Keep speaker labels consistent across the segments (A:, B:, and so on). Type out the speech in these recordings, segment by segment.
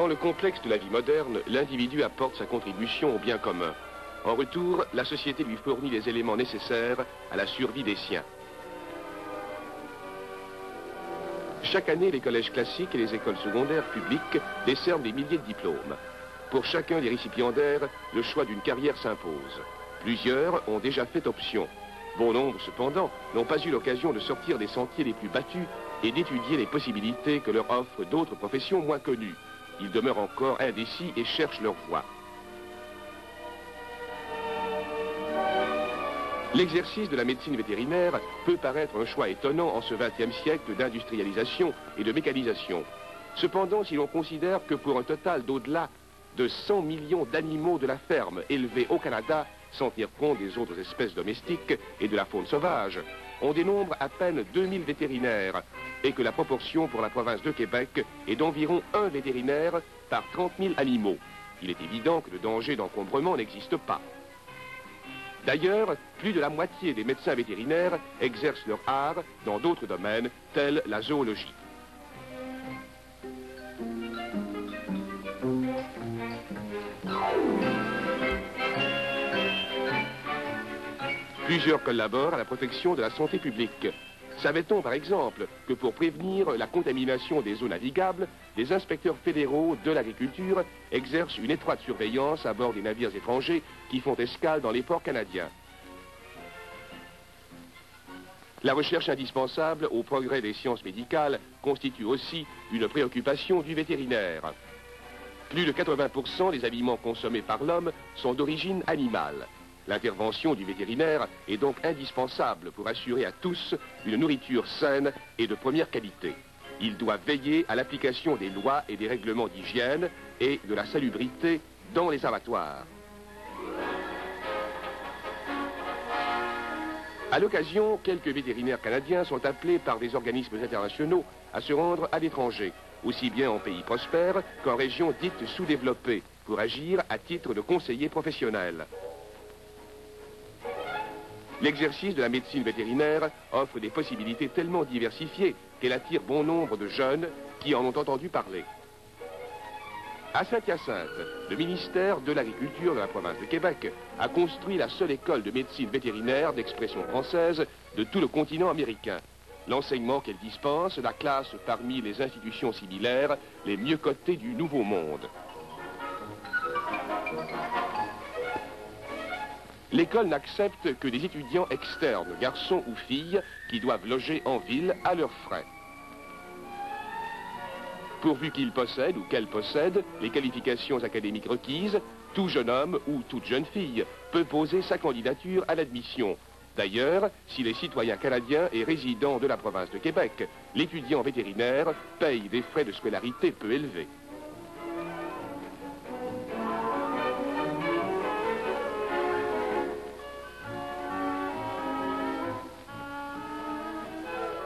A: Dans le complexe de la vie moderne, l'individu apporte sa contribution au bien commun. En retour, la société lui fournit les éléments nécessaires à la survie des siens. Chaque année, les collèges classiques et les écoles secondaires publiques décernent des milliers de diplômes. Pour chacun des récipiendaires, le choix d'une carrière s'impose. Plusieurs ont déjà fait option. Bon nombre, cependant, n'ont pas eu l'occasion de sortir des sentiers les plus battus et d'étudier les possibilités que leur offrent d'autres professions moins connues. Ils demeurent encore indécis et cherchent leur voie. L'exercice de la médecine vétérinaire peut paraître un choix étonnant en ce XXe siècle d'industrialisation et de mécanisation. Cependant, si l'on considère que pour un total d'au-delà de 100 millions d'animaux de la ferme élevés au Canada, sans tenir compte des autres espèces domestiques et de la faune sauvage, on dénombre à peine 2000 vétérinaires et que la proportion pour la province de Québec est d'environ 1 vétérinaire par 30 000 animaux. Il est évident que le danger d'encombrement n'existe pas. D'ailleurs, plus de la moitié des médecins vétérinaires exercent leur art dans d'autres domaines, tels la zoologie. Plusieurs collaborent à la protection de la santé publique. Savait-on par exemple que pour prévenir la contamination des eaux navigables, les inspecteurs fédéraux de l'agriculture exercent une étroite surveillance à bord des navires étrangers qui font escale dans les ports canadiens? La recherche indispensable au progrès des sciences médicales constitue aussi une préoccupation du vétérinaire. Plus de 80% des aliments consommés par l'homme sont d'origine animale. L'intervention du vétérinaire est donc indispensable pour assurer à tous une nourriture saine et de première qualité. Il doit veiller à l'application des lois et des règlements d'hygiène et de la salubrité dans les abattoirs. À l'occasion, quelques vétérinaires canadiens sont appelés par des organismes internationaux à se rendre à l'étranger, aussi bien en pays prospères qu'en régions dites sous-développées, pour agir à titre de conseillers professionnels. L'exercice de la médecine vétérinaire offre des possibilités tellement diversifiées qu'elle attire bon nombre de jeunes qui en ont entendu parler. À Saint-Hyacinthe, le ministère de l'Agriculture de la province de Québec a construit la seule école de médecine vétérinaire d'expression française de tout le continent américain. L'enseignement qu'elle dispense la classe parmi les institutions similaires les mieux cotées du Nouveau Monde. L'école n'accepte que des étudiants externes, garçons ou filles, qui doivent loger en ville à leurs frais. Pourvu qu'ils possèdent ou qu'elles possèdent les qualifications académiques requises, tout jeune homme ou toute jeune fille peut poser sa candidature à l'admission. D'ailleurs, s'il est citoyen canadien et résident de la province de Québec, l'étudiant vétérinaire paye des frais de scolarité peu élevés.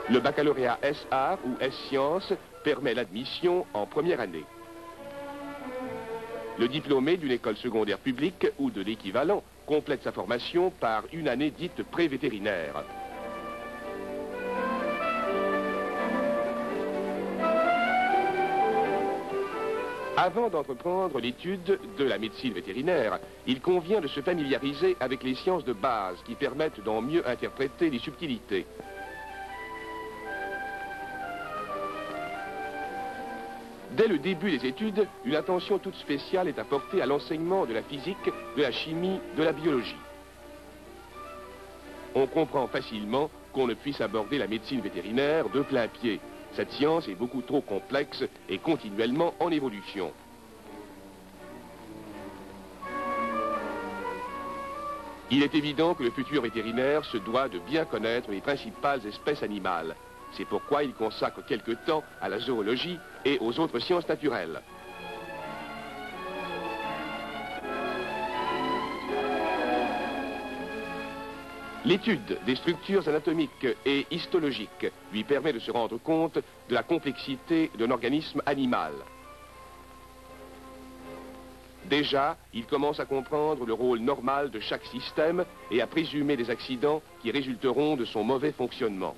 A: Le baccalauréat S-Art ou S-Sciences permet l'admission en première année. Le diplômé d'une école secondaire publique ou de l'équivalent complète sa formation par une année dite pré-vétérinaire. Avant d'entreprendre l'étude de la médecine vétérinaire, il convient de se familiariser avec les sciences de base qui permettent d'en mieux interpréter les subtilités. Dès le début des études, une attention toute spéciale est apportée à l'enseignement de la physique, de la chimie, de la biologie. On comprend facilement qu'on ne puisse aborder la médecine vétérinaire de plein pied. Cette science est beaucoup trop complexe et continuellement en évolution. Il est évident que le futur vétérinaire se doit de bien connaître les principales espèces animales. C'est pourquoi il consacre quelque temps à la zoologie et aux autres sciences naturelles. L'étude des structures anatomiques et histologiques lui permet de se rendre compte de la complexité d'un organisme animal. Déjà, il commence à comprendre le rôle normal de chaque système et à présumer des accidents qui résulteront de son mauvais fonctionnement.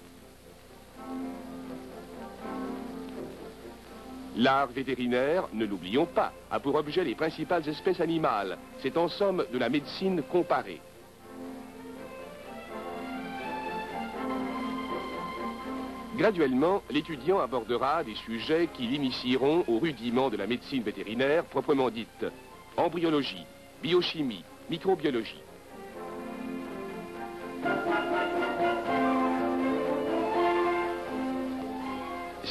A: L'art vétérinaire, ne l'oublions pas, a pour objet les principales espèces animales. C'est en somme de la médecine comparée. Graduellement, l'étudiant abordera des sujets qui l'initieront aux rudiments de la médecine vétérinaire proprement dite. Embryologie, biochimie, microbiologie.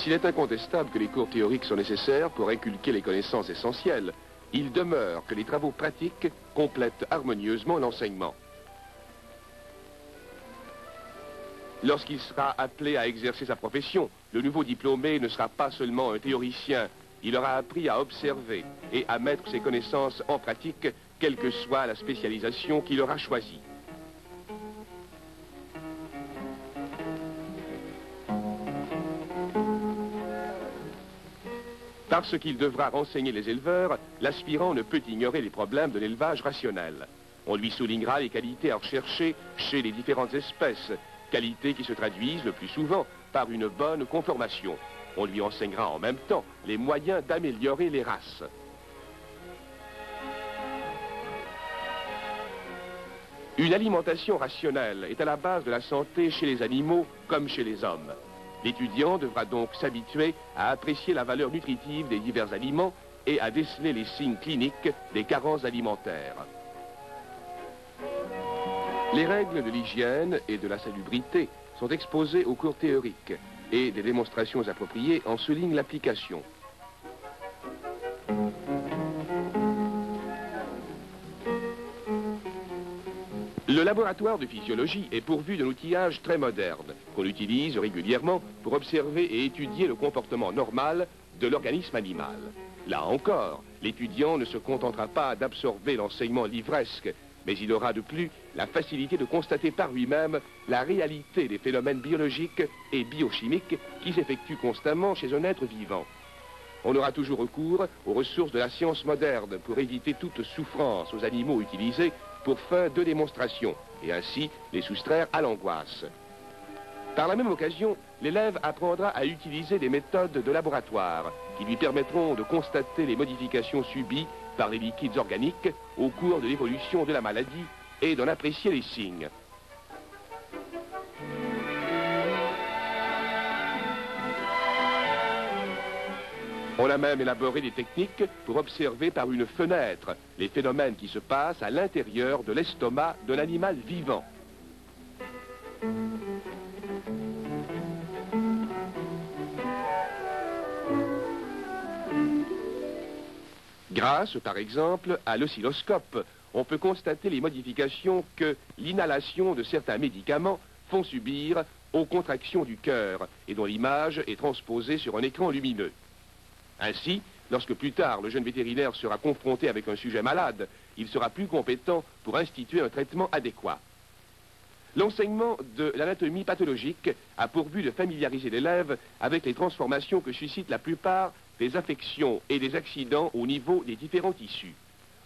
A: S'il est incontestable que les cours théoriques sont nécessaires pour inculquer les connaissances essentielles, il demeure que les travaux pratiques complètent harmonieusement l'enseignement. Lorsqu'il sera appelé à exercer sa profession, le nouveau diplômé ne sera pas seulement un théoricien, il aura appris à observer et à mettre ses connaissances en pratique, quelle que soit la spécialisation qu'il aura choisie. Parce qu'il devra renseigner les éleveurs, l'aspirant ne peut ignorer les problèmes de l'élevage rationnel. On lui soulignera les qualités à rechercher chez les différentes espèces, qualités qui se traduisent le plus souvent par une bonne conformation. On lui enseignera en même temps les moyens d'améliorer les races. Une alimentation rationnelle est à la base de la santé chez les animaux comme chez les hommes. L'étudiant devra donc s'habituer à apprécier la valeur nutritive des divers aliments et à déceler les signes cliniques des carences alimentaires. Les règles de l'hygiène et de la salubrité sont exposées aux cours théoriques et des démonstrations appropriées en soulignent l'application. Le laboratoire de physiologie est pourvu d'un outillage très moderne, qu'on utilise régulièrement pour observer et étudier le comportement normal de l'organisme animal. Là encore, l'étudiant ne se contentera pas d'absorber l'enseignement livresque, mais il aura de plus la facilité de constater par lui-même la réalité des phénomènes biologiques et biochimiques qui s'effectuent constamment chez un être vivant. On aura toujours recours aux ressources de la science moderne pour éviter toute souffrance aux animaux utilisés pour fin de démonstration, et ainsi les soustraire à l'angoisse. Par la même occasion, l'élève apprendra à utiliser des méthodes de laboratoire qui lui permettront de constater les modifications subies par les liquides organiques au cours de l'évolution de la maladie et d'en apprécier les signes. On a même élaboré des techniques pour observer par une fenêtre les phénomènes qui se passent à l'intérieur de l'estomac d'un animal vivant. Grâce, par exemple, à l'oscilloscope, on peut constater les modifications que l'inhalation de certains médicaments font subir aux contractions du cœur et dont l'image est transposée sur un écran lumineux. Ainsi, lorsque plus tard le jeune vétérinaire sera confronté avec un sujet malade, il sera plus compétent pour instituer un traitement adéquat. L'enseignement de l'anatomie pathologique a pour but de familiariser l'élève avec les transformations que suscitent la plupart des affections et des accidents au niveau des différents tissus.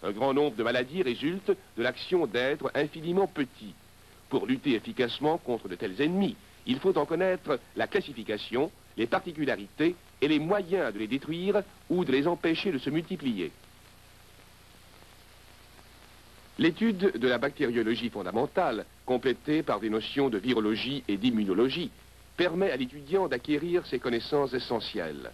A: Un grand nombre de maladies résultent de l'action d'êtres infiniment petits. Pour lutter efficacement contre de tels ennemis, il faut en connaître la classification, les particularités et les moyens de les détruire ou de les empêcher de se multiplier. L'étude de la bactériologie fondamentale, complétée par des notions de virologie et d'immunologie, permet à l'étudiant d'acquérir ces connaissances essentielles.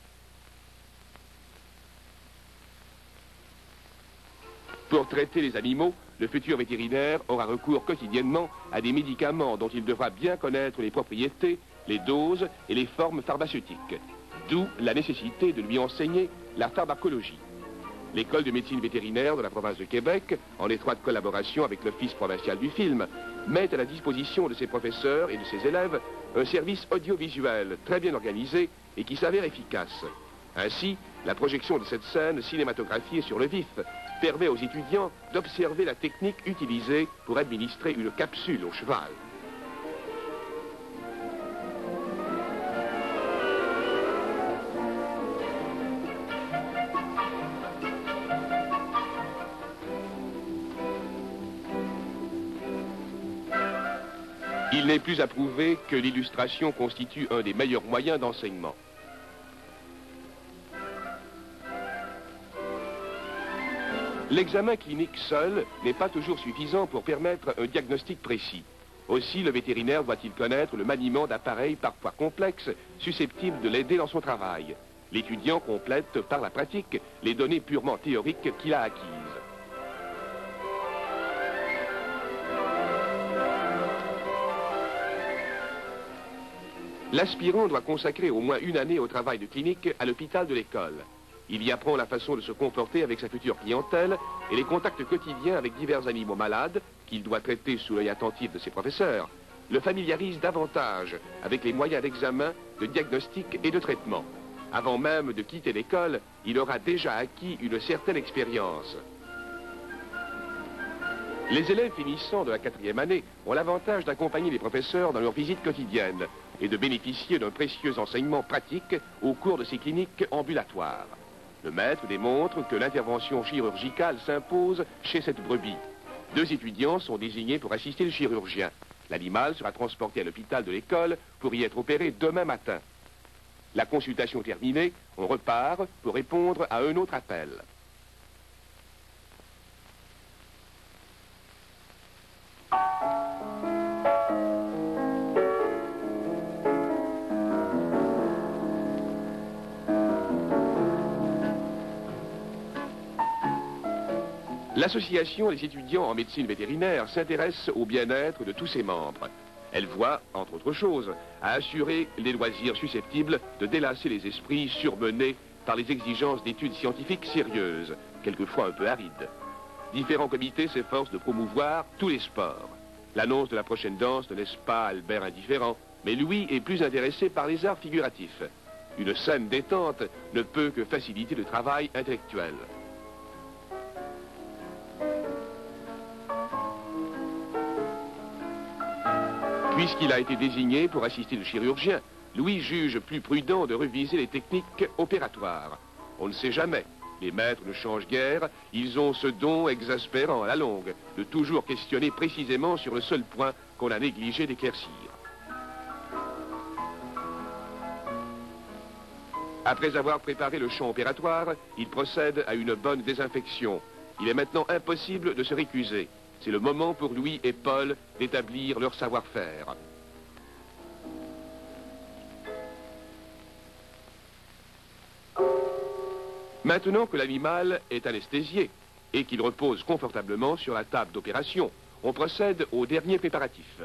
A: Pour traiter les animaux, le futur vétérinaire aura recours quotidiennement à des médicaments dont il devra bien connaître les propriétés, les doses et les formes pharmaceutiques. D'où la nécessité de lui enseigner la pharmacologie. L'école de médecine vétérinaire de la province de Québec, en étroite collaboration avec l'Office provincial du film, met à la disposition de ses professeurs et de ses élèves un service audiovisuel très bien organisé et qui s'avère efficace. Ainsi, la projection de cette scène cinématographiée sur le vif permet aux étudiants d'observer la technique utilisée pour administrer une capsule au cheval. Il n'est plus à prouver que l'illustration constitue un des meilleurs moyens d'enseignement. L'examen clinique seul n'est pas toujours suffisant pour permettre un diagnostic précis. Aussi, le vétérinaire doit-il connaître le maniement d'appareils parfois complexes, susceptibles de l'aider dans son travail. L'étudiant complète par la pratique les données purement théoriques qu'il a acquises. L'aspirant doit consacrer au moins une année au travail de clinique à l'hôpital de l'école. Il y apprend la façon de se comporter avec sa future clientèle et les contacts quotidiens avec divers animaux malades qu'il doit traiter sous l'œil attentif de ses professeurs, le familiarise davantage avec les moyens d'examen, de diagnostic et de traitement. Avant même de quitter l'école, il aura déjà acquis une certaine expérience. Les élèves finissant de la 4e année ont l'avantage d'accompagner les professeurs dans leurs visites quotidiennes et de bénéficier d'un précieux enseignement pratique au cours de ces cliniques ambulatoires. Le maître démontre que l'intervention chirurgicale s'impose chez cette brebis. 2 étudiants sont désignés pour assister le chirurgien. L'animal sera transporté à l'hôpital de l'école pour y être opéré demain matin. La consultation terminée, on repart pour répondre à un autre appel. L'association des étudiants en médecine vétérinaire s'intéresse au bien-être de tous ses membres. Elle voit, entre autres choses, à assurer les loisirs susceptibles de délasser les esprits surmenés par les exigences d'études scientifiques sérieuses, quelquefois un peu arides. Différents comités s'efforcent de promouvoir tous les sports. L'annonce de la prochaine danse ne laisse pas Albert indifférent, mais Louis est plus intéressé par les arts figuratifs. Une saine détente ne peut que faciliter le travail intellectuel. Puisqu'il a été désigné pour assister le chirurgien, Louis juge plus prudent de reviser les techniques opératoires. On ne sait jamais, les maîtres ne changent guère, ils ont ce don exaspérant à la longue de toujours questionner précisément sur le seul point qu'on a négligé d'éclaircir. Après avoir préparé le champ opératoire, il procède à une bonne désinfection. Il est maintenant impossible de se récuser. C'est le moment pour Louis et Paul d'établir leur savoir-faire. Maintenant que l'animal est anesthésié et qu'il repose confortablement sur la table d'opération, on procède aux derniers préparatifs.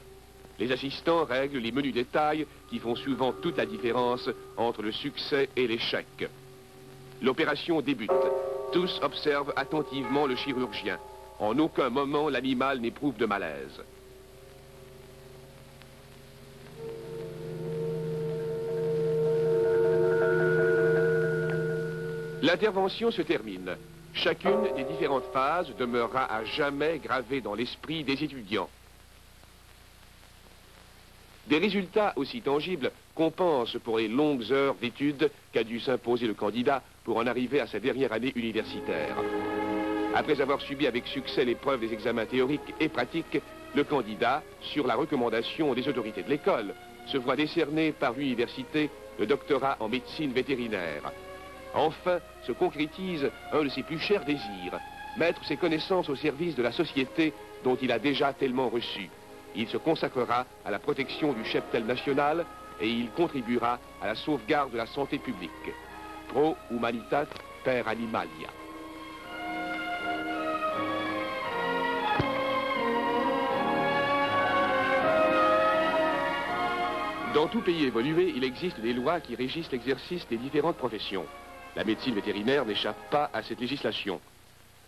A: Les assistants règlent les menus détails qui font souvent toute la différence entre le succès et l'échec. L'opération débute. Tous observent attentivement le chirurgien. En aucun moment, l'animal n'éprouve de malaise. L'intervention se termine. Chacune des différentes phases demeurera à jamais gravée dans l'esprit des étudiants. Des résultats aussi tangibles compensent pour les longues heures d'études qu'a dû s'imposer le candidat pour en arriver à sa dernière année universitaire. Après avoir subi avec succès l'épreuve des examens théoriques et pratiques, le candidat, sur la recommandation des autorités de l'école, se voit décerner par l'université le doctorat en médecine vétérinaire. Enfin, se concrétise un de ses plus chers désirs, mettre ses connaissances au service de la société dont il a déjà tellement reçu. Il se consacrera à la protection du cheptel national et il contribuera à la sauvegarde de la santé publique. Pro humanitas per animalia. Dans tout pays évolué, il existe des lois qui régissent l'exercice des différentes professions. La médecine vétérinaire n'échappe pas à cette législation.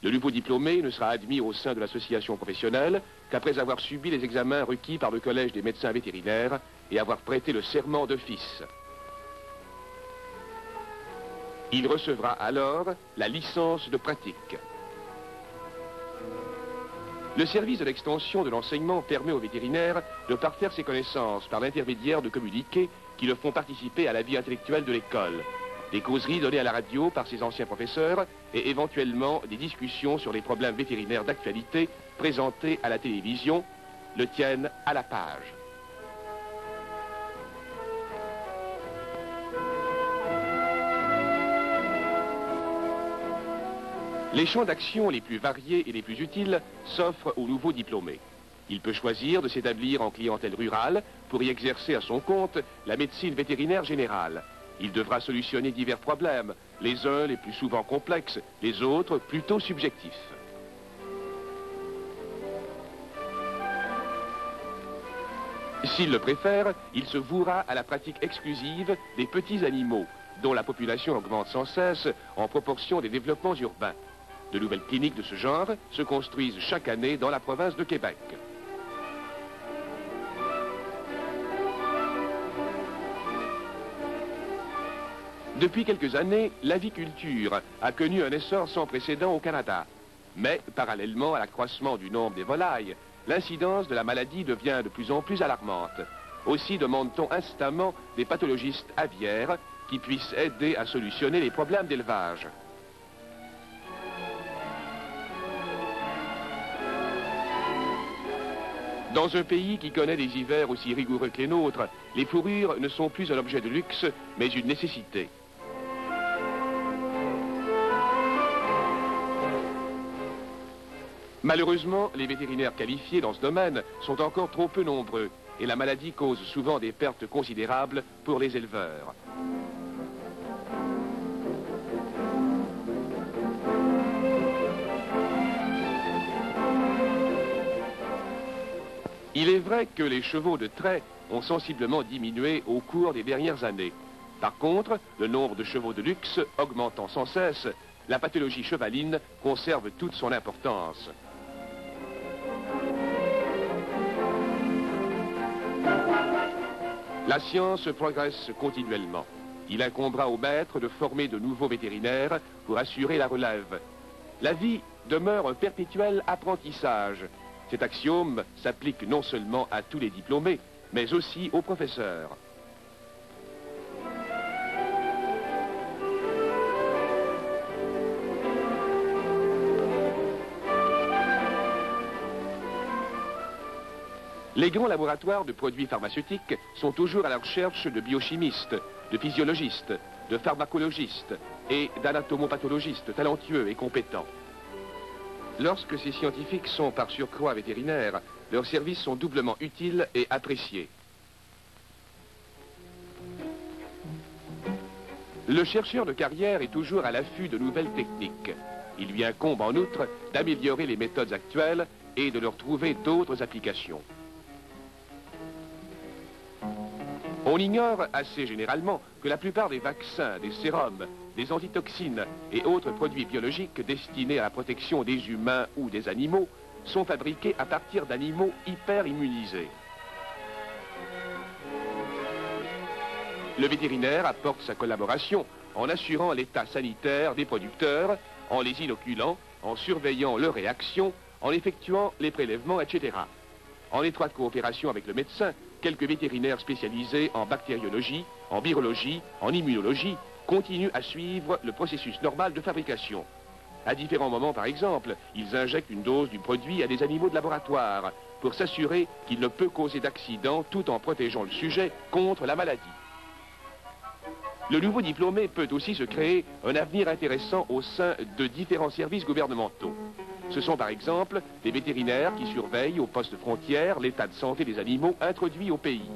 A: Le nouveau diplômé ne sera admis au sein de l'association professionnelle qu'après avoir subi les examens requis par le Collège des médecins vétérinaires et avoir prêté le serment d'office. Il recevra alors la licence de pratique. Le service de l'extension de l'enseignement permet aux vétérinaires de parfaire ses connaissances par l'intermédiaire de communiqués qui le font participer à la vie intellectuelle de l'école. Des causeries données à la radio par ses anciens professeurs et éventuellement des discussions sur les problèmes vétérinaires d'actualité présentés à la télévision le tiennent à la page. Les champs d'action les plus variés et les plus utiles s'offrent aux nouveaux diplômés. Il peut choisir de s'établir en clientèle rurale pour y exercer à son compte la médecine vétérinaire générale. Il devra solutionner divers problèmes, les uns les plus souvent complexes, les autres plutôt subjectifs. S'il le préfère, il se vouera à la pratique exclusive des petits animaux, dont la population augmente sans cesse en proportion des développements urbains. De nouvelles cliniques de ce genre se construisent chaque année dans la province de Québec. Depuis quelques années, l'aviculture a connu un essor sans précédent au Canada. Mais, parallèlement à l'accroissement du nombre des volailles, l'incidence de la maladie devient de plus en plus alarmante. Aussi demande-t-on instamment des pathologistes aviaires qui puissent aider à solutionner les problèmes d'élevage. Dans un pays qui connaît des hivers aussi rigoureux que les nôtres, les fourrures ne sont plus un objet de luxe, mais une nécessité. Malheureusement, les vétérinaires qualifiés dans ce domaine sont encore trop peu nombreux et la maladie cause souvent des pertes considérables pour les éleveurs. Il est vrai que les chevaux de trait ont sensiblement diminué au cours des dernières années. Par contre, le nombre de chevaux de luxe augmentant sans cesse, la pathologie chevaline conserve toute son importance. La science progresse continuellement. Il incombera aux maîtres de former de nouveaux vétérinaires pour assurer la relève. La vie demeure un perpétuel apprentissage. Cet axiome s'applique non seulement à tous les diplômés, mais aussi aux professeurs. Les grands laboratoires de produits pharmaceutiques sont toujours à la recherche de biochimistes, de physiologistes, de pharmacologistes et d'anatomopathologistes talentueux et compétents. Lorsque ces scientifiques sont par surcroît vétérinaires, leurs services sont doublement utiles et appréciés. Le chercheur de carrière est toujours à l'affût de nouvelles techniques. Il lui incombe en outre d'améliorer les méthodes actuelles et de leur trouver d'autres applications. On ignore assez généralement que la plupart des vaccins, des sérums, des antitoxines et autres produits biologiques destinés à la protection des humains ou des animaux sont fabriqués à partir d'animaux hyper-immunisés. Le vétérinaire apporte sa collaboration en assurant l'état sanitaire des producteurs, en les inoculant, en surveillant leurs réactions, en effectuant les prélèvements, etc. En étroite coopération avec le médecin, quelques vétérinaires spécialisés en bactériologie, en virologie, en immunologie, continuent à suivre le processus normal de fabrication. À différents moments, par exemple, ils injectent une dose du produit à des animaux de laboratoire pour s'assurer qu'il ne peut causer d'accident tout en protégeant le sujet contre la maladie. Le nouveau diplômé peut aussi se créer un avenir intéressant au sein de différents services gouvernementaux. Ce sont par exemple des vétérinaires qui surveillent aux postes frontières l'état de santé des animaux introduits au pays.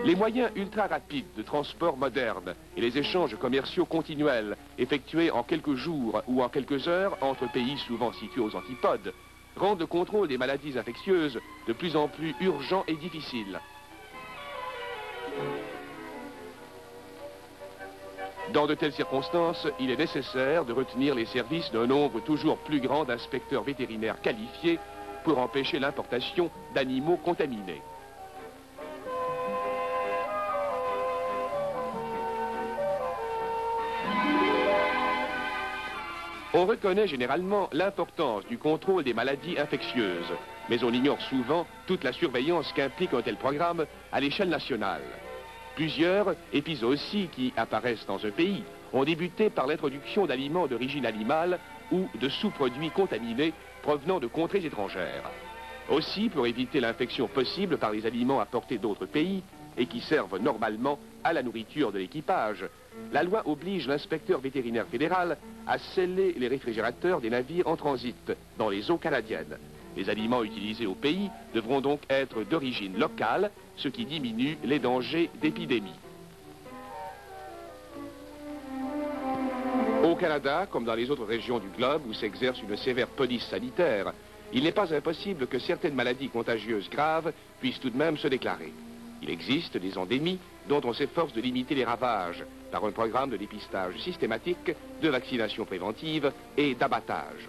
A: Les moyens ultra rapides de transport modernes et les échanges commerciaux continuels effectués en quelques jours ou en quelques heures entre pays souvent situés aux antipodes rendent le contrôle des maladies infectieuses de plus en plus urgent et difficile. Dans de telles circonstances, il est nécessaire de retenir les services d'un nombre toujours plus grand d'inspecteurs vétérinaires qualifiés pour empêcher l'importation d'animaux contaminés. On reconnaît généralement l'importance du contrôle des maladies infectieuses, mais on ignore souvent toute la surveillance qu'implique un tel programme à l'échelle nationale. Plusieurs épizooties qui apparaissent dans un pays ont débuté par l'introduction d'aliments d'origine animale ou de sous-produits contaminés provenant de contrées étrangères. Aussi, pour éviter l'infection possible par les aliments apportés d'autres pays et qui servent normalement à la nourriture de l'équipage, la loi oblige l'inspecteur vétérinaire fédéral à sceller les réfrigérateurs des navires en transit dans les eaux canadiennes. Les aliments utilisés au pays devront donc être d'origine locale, ce qui diminue les dangers d'épidémie. Au Canada, comme dans les autres régions du globe où s'exerce une sévère police sanitaire, il n'est pas impossible que certaines maladies contagieuses graves puissent tout de même se déclarer. Il existe des endémies dont on s'efforce de limiter les ravages par un programme de dépistage systématique, de vaccination préventive et d'abattage.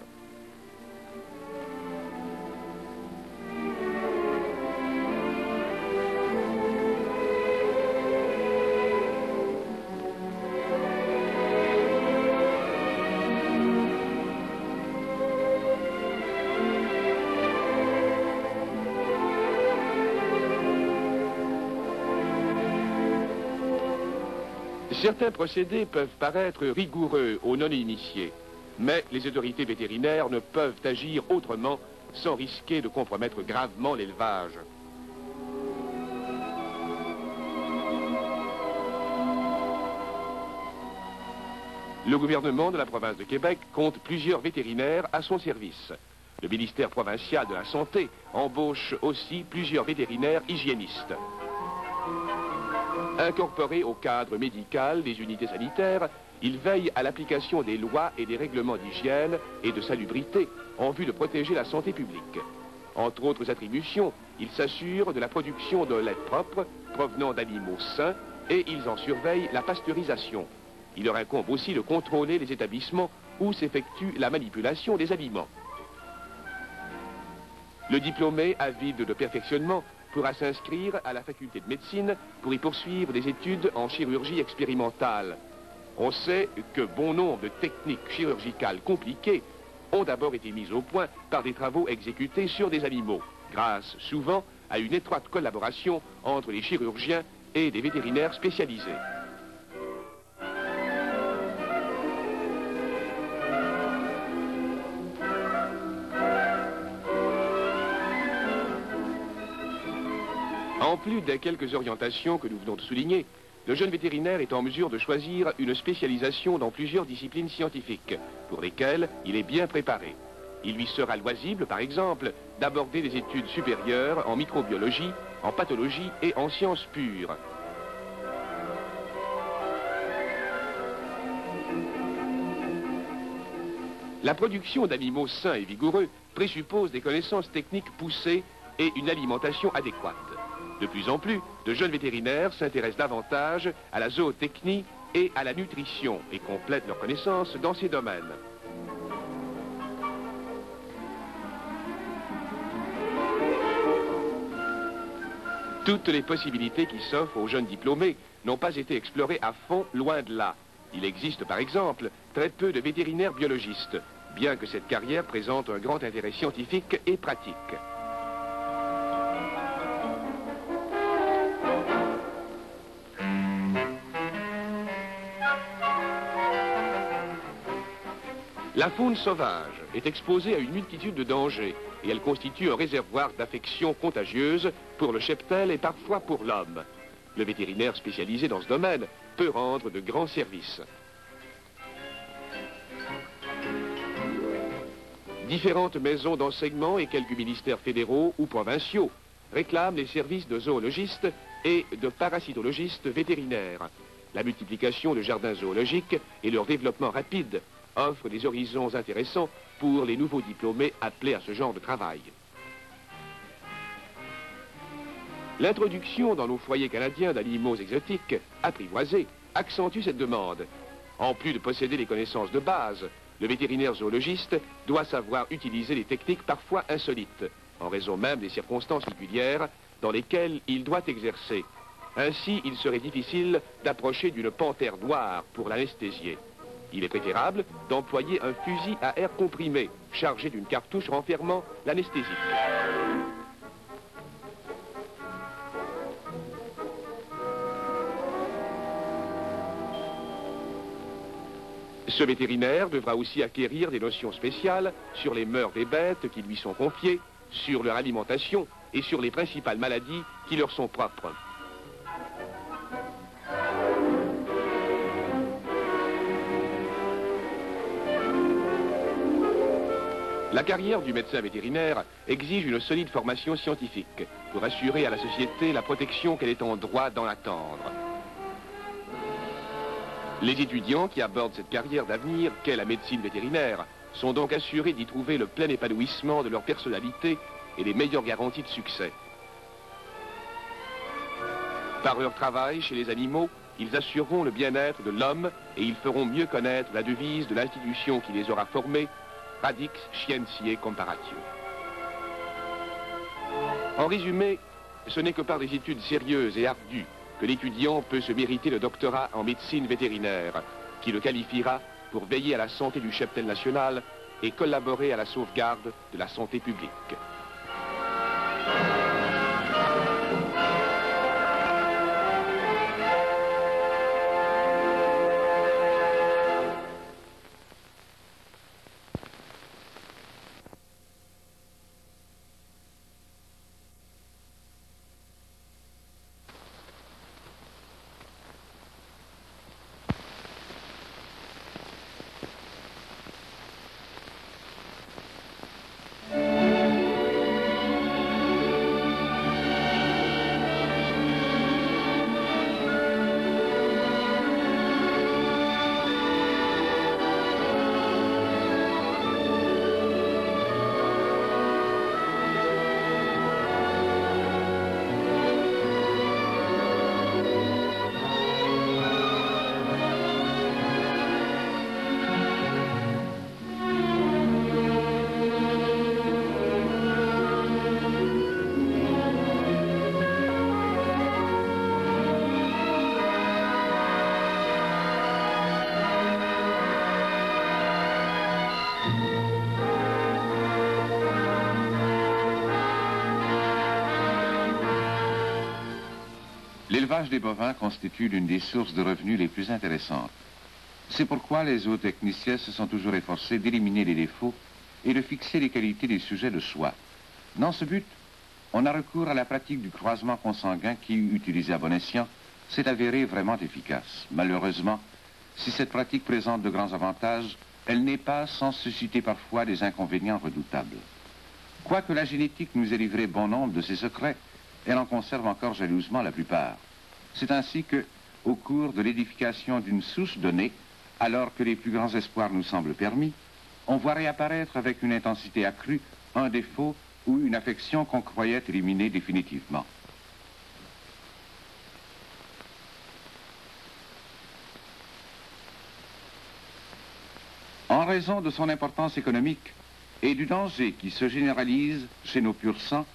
A: Certains procédés peuvent paraître rigoureux aux non-initiés, mais les autorités vétérinaires ne peuvent agir autrement sans risquer de compromettre gravement l'élevage. Le gouvernement de la province de Québec compte plusieurs vétérinaires à son service. Le ministère provincial de la Santé embauche aussi plusieurs vétérinaires hygiénistes. Incorporés au cadre médical des unités sanitaires, ils veillent à l'application des lois et des règlements d'hygiène et de salubrité en vue de protéger la santé publique. Entre autres attributions, ils s'assurent de la production de lait propre provenant d'animaux sains et ils en surveillent la pasteurisation. Il leur incombe aussi de contrôler les établissements où s'effectue la manipulation des aliments. Le diplômé avide de perfectionnement pourra s'inscrire à la faculté de médecine pour y poursuivre des études en chirurgie expérimentale. On sait que bon nombre de techniques chirurgicales compliquées ont d'abord été mises au point par des travaux exécutés sur des animaux, grâce souvent à une étroite collaboration entre les chirurgiens et des vétérinaires spécialisés. En plus des quelques orientations que nous venons de souligner, le jeune vétérinaire est en mesure de choisir une spécialisation dans plusieurs disciplines scientifiques, pour lesquelles il est bien préparé. Il lui sera loisible, par exemple, d'aborder des études supérieures en microbiologie, en pathologie et en sciences pures. La production d'animaux sains et vigoureux présuppose des connaissances techniques poussées et une alimentation adéquate. De plus en plus, de jeunes vétérinaires s'intéressent davantage à la zootechnie et à la nutrition et complètent leurs connaissances dans ces domaines. Toutes les possibilités qui s'offrent aux jeunes diplômés n'ont pas été explorées à fond, loin de là. Il existe par exemple très peu de vétérinaires biologistes, bien que cette carrière présente un grand intérêt scientifique et pratique. La faune sauvage est exposée à une multitude de dangers et elle constitue un réservoir d'affections contagieuses pour le cheptel et parfois pour l'homme. Le vétérinaire spécialisé dans ce domaine peut rendre de grands services. Différentes maisons d'enseignement et quelques ministères fédéraux ou provinciaux réclament les services de zoologistes et de parasitologistes vétérinaires. La multiplication de jardins zoologiques et leur développement rapide offrent des horizons intéressants pour les nouveaux diplômés appelés à ce genre de travail. L'introduction dans nos foyers canadiens d'animaux exotiques apprivoisés accentue cette demande. En plus de posséder les connaissances de base, le vétérinaire zoologiste doit savoir utiliser des techniques parfois insolites, en raison même des circonstances particulières dans lesquelles il doit exercer. Ainsi, il serait difficile d'approcher d'une panthère noire pour l'anesthésier. Il est préférable d'employer un fusil à air comprimé, chargé d'une cartouche renfermant l'anesthésique. Ce vétérinaire devra aussi acquérir des notions spéciales sur les mœurs des bêtes qui lui sont confiées, sur leur alimentation et sur les principales maladies qui leur sont propres. La carrière du médecin vétérinaire exige une solide formation scientifique pour assurer à la société la protection qu'elle est en droit d'en attendre. Les étudiants qui abordent cette carrière d'avenir qu'est la médecine vétérinaire sont donc assurés d'y trouver le plein épanouissement de leur personnalité et les meilleures garanties de succès. Par leur travail chez les animaux, ils assureront le bien-être de l'homme et ils feront mieux connaître la devise de l'institution qui les aura formés, Radix Scientiae Comparatio. En résumé, ce n'est que par des études sérieuses et ardues que l'étudiant peut se mériter le doctorat en médecine vétérinaire, qui le qualifiera pour veiller à la santé du cheptel national et collaborer à la sauvegarde de la santé publique.
B: L'élevage des bovins constitue l'une des sources de revenus les plus intéressantes. C'est pourquoi les zootechniciens se sont toujours efforcés d'éliminer les défauts et de fixer les qualités des sujets de choix. Dans ce but, on a recours à la pratique du croisement consanguin qui, utilisée à bon escient, s'est avérée vraiment efficace. Malheureusement, si cette pratique présente de grands avantages, elle n'est pas sans susciter parfois des inconvénients redoutables. Quoique la génétique nous ait livré bon nombre de ses secrets, elle en conserve encore jalousement la plupart. C'est ainsi que, au cours de l'édification d'une souche donnée, alors que les plus grands espoirs nous semblent permis, on voit réapparaître avec une intensité accrue un défaut ou une affection qu'on croyait éliminer définitivement. En raison de son importance économique et du danger qui se généralise chez nos pur sangs,